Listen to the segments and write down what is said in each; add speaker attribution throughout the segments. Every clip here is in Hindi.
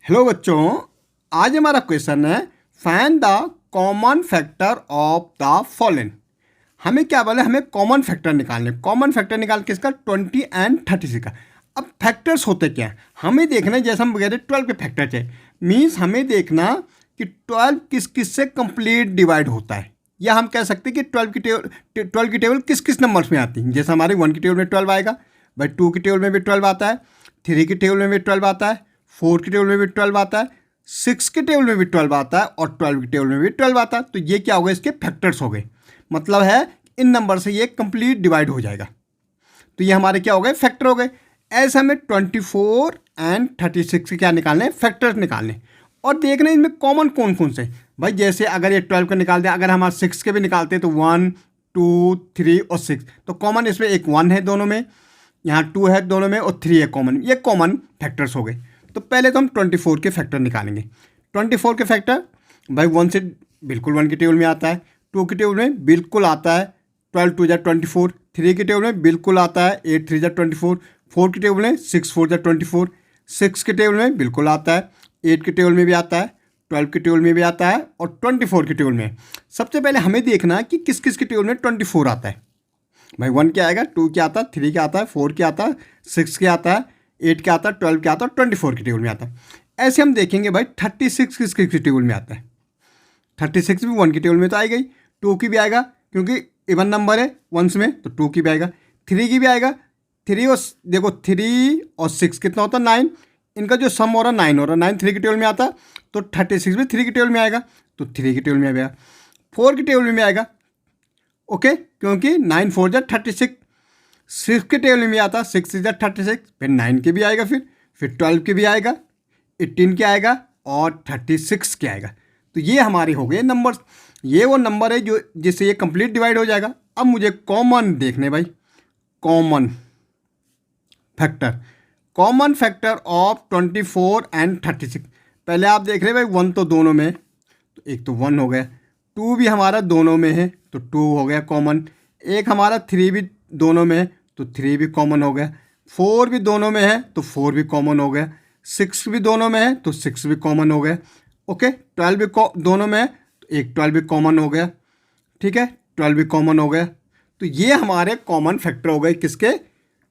Speaker 1: हेलो बच्चों, आज हमारा क्वेश्चन है find the common factor of the following. हमें क्या बोले, हमें कॉमन फैक्टर निकालने। कॉमन फैक्टर निकाल किसका? 20 एंड 36 का। अब फैक्टर्स होते क्या हैं हमें देखना है। जैसे हम कह रहे 12 के फैक्टर चाहिए, मीन्स हमें देखना कि 12 किस किस से कंप्लीट डिवाइड होता है, या हम कह सकते हैं कि 12 की टेबल किस किस नंबर्स में आती है। जैसे हमारे 1 की टेबल में 12 आएगा, भाई 2 की टेबल में भी 12 आता है, 3 की टेबल में भी 12 आता है, 4 की टेबल में भी 12 आता है, 6 के टेबल में भी 12 आता है और 12 की टेबल में भी 12 आता है। तो ये क्या हो गए, इसके फैक्टर्स हो गए। मतलब है इन नंबर से ये कंप्लीट डिवाइड हो जाएगा। तो ये हमारे क्या हो गए, फैक्टर हो गए। ऐसे हमें 24 एंड 36 के क्या निकालने, फैक्टर्स निकालने। और देखना इनमें कॉमन कौन कौन से। भाई जैसे अगर ये 12 का निकालते हैं, अगर हम 6 के भी निकालते हैं तो 1 2 3 और 6, तो कॉमन इसमें एक 1 है दोनों में, यहाँ 2 है दोनों में और 3 है कॉमन। ये कॉमन फैक्टर्स हो गए। तो पहले तो हम 24 के फैक्टर निकालेंगे। 24 के फैक्टर भाई 1 से बिल्कुल 1 की टेबल में आता है, 2 की टेबल में बिल्कुल आता है 12 2 जा 24, 3 की टेबल में बिल्कुल आता है 8 3 जा 24, 4 की टेबल में 6 4 जा 24, 6 की टेबल में बिल्कुल आता है, 8 की टेबल में भी आता है, 12 की टेबल में भी आता है और 24 की टेबल में। सबसे पहले हमें देखना है कि किस किस की टेबल में 24 आता है। भाई 1 क्या आएगा, 2 क्या आता है, 3 क्या आता है, 4 क्या आता है, 6 क्या आता है, 8 क्या आता है, 12 क्या आता है, 24 की टेबल में आता है। ऐसे हम देखेंगे भाई 36 किस किस की टेबल में आता है। 36 भी 1 की टेबल में तो आई गई, 2 की भी आएगा क्योंकि इवन नंबर है वंस में, तो 2 की भी आएगा, 3 की भी आएगा। 3 और देखो 3 और 6 कितना होता है 9, इनका जो सम हो रहा है 9 हो रहा है, 9 3 की टेबल में आता है, तो 36 भी 3 की टेबल में आएगा, तो 3 की टेबल में आएगा। 4 की टेबल में आएगा, ओके, क्योंकि 9 4 जा 36। 6 के टेबल में आता, 6 जा 36, फिर 9 के भी आएगा, फिर 12 के भी आएगा, 18 के आएगा और 36 के आएगा। तो ये हमारे हो गए नंबर। ये वो नंबर है जो जिससे ये कंप्लीट डिवाइड हो जाएगा। अब मुझे कॉमन देखने भाई, common factor. Common factor of 24 and 36। पहले आप देख रहे हैं भाई 1 तो दोनों में, तो एक तो 1 हो गया, 2 भी हमारा दोनों में है तो 2 हो गया कॉमन, एक हमारा 3 भी दोनों में है तो 3 भी कॉमन हो गया, 4 भी दोनों में है तो 4 भी कॉमन हो गया, 6 भी दोनों में है तो 6 भी कॉमन हो गया, ओके। 12 भी दोनों में है तो एक 12 भी कॉमन हो गया, ठीक है, 12 भी कॉमन हो गया। तो ये हमारे कॉमन फैक्टर हो गए किसके,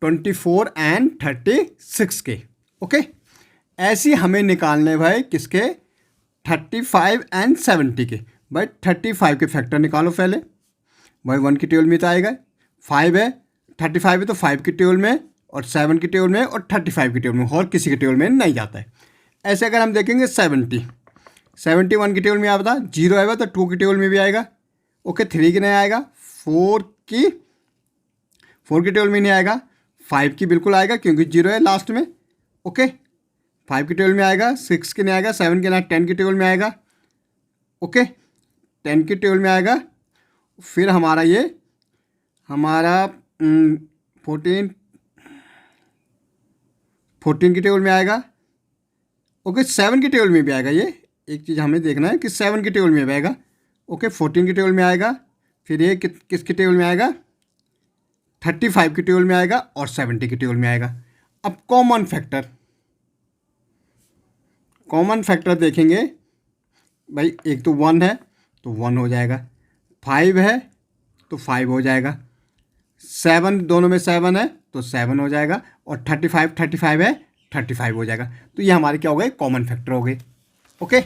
Speaker 1: 24 एंड 36 के, ओके। ऐसे हमें निकालने भाई किसके, 35 एंड 70 के। भाई 35 के फैक्टर निकालो पहले। भाई 1 की टेबल में तो आएगा, 5 है, 35 है तो 5 की टेबल में और 7 की टेबल में और 35 की टेबल में, और किसी की टेबल में नहीं जाता है। ऐसे अगर हम देखेंगे 70 1 की टेबल में आता, 0 आएगा तो 2 की टेबल में भी आएगा, ओके। 3 की नहीं आएगा, 4 की टेबल में नहीं आएगा, 5 की बिल्कुल आएगा क्योंकि 0 है लास्ट में, ओके। 5 की टेबल में आएगा, 6 की नहीं आएगा, 7 की नहीं, 10 की टेबल में आएगा, ओके, 10 की टेबल में आएगा। फिर हमारा ये हमारा 14 की टेबल में आएगा, ओके। 7 की टेबल में भी आएगा। ये एक चीज़ हमें देखना है कि 7 की टेबल में भी आएगा, ओके। 14 की टेबल में आएगा, फिर ये किसकी टेबल में आएगा, 35 की टेबल में आएगा और 70 की टेबल में आएगा। अब कॉमन फैक्टर देखेंगे भाई, एक तो 1 है तो 1 हो जाएगा, 5 है तो 5 हो जाएगा, 7 दोनों में 7 है तो 7 हो जाएगा, और 35 है 35 हो जाएगा। तो ये हमारे क्या हो गए, कॉमन फैक्टर हो गए, ओके।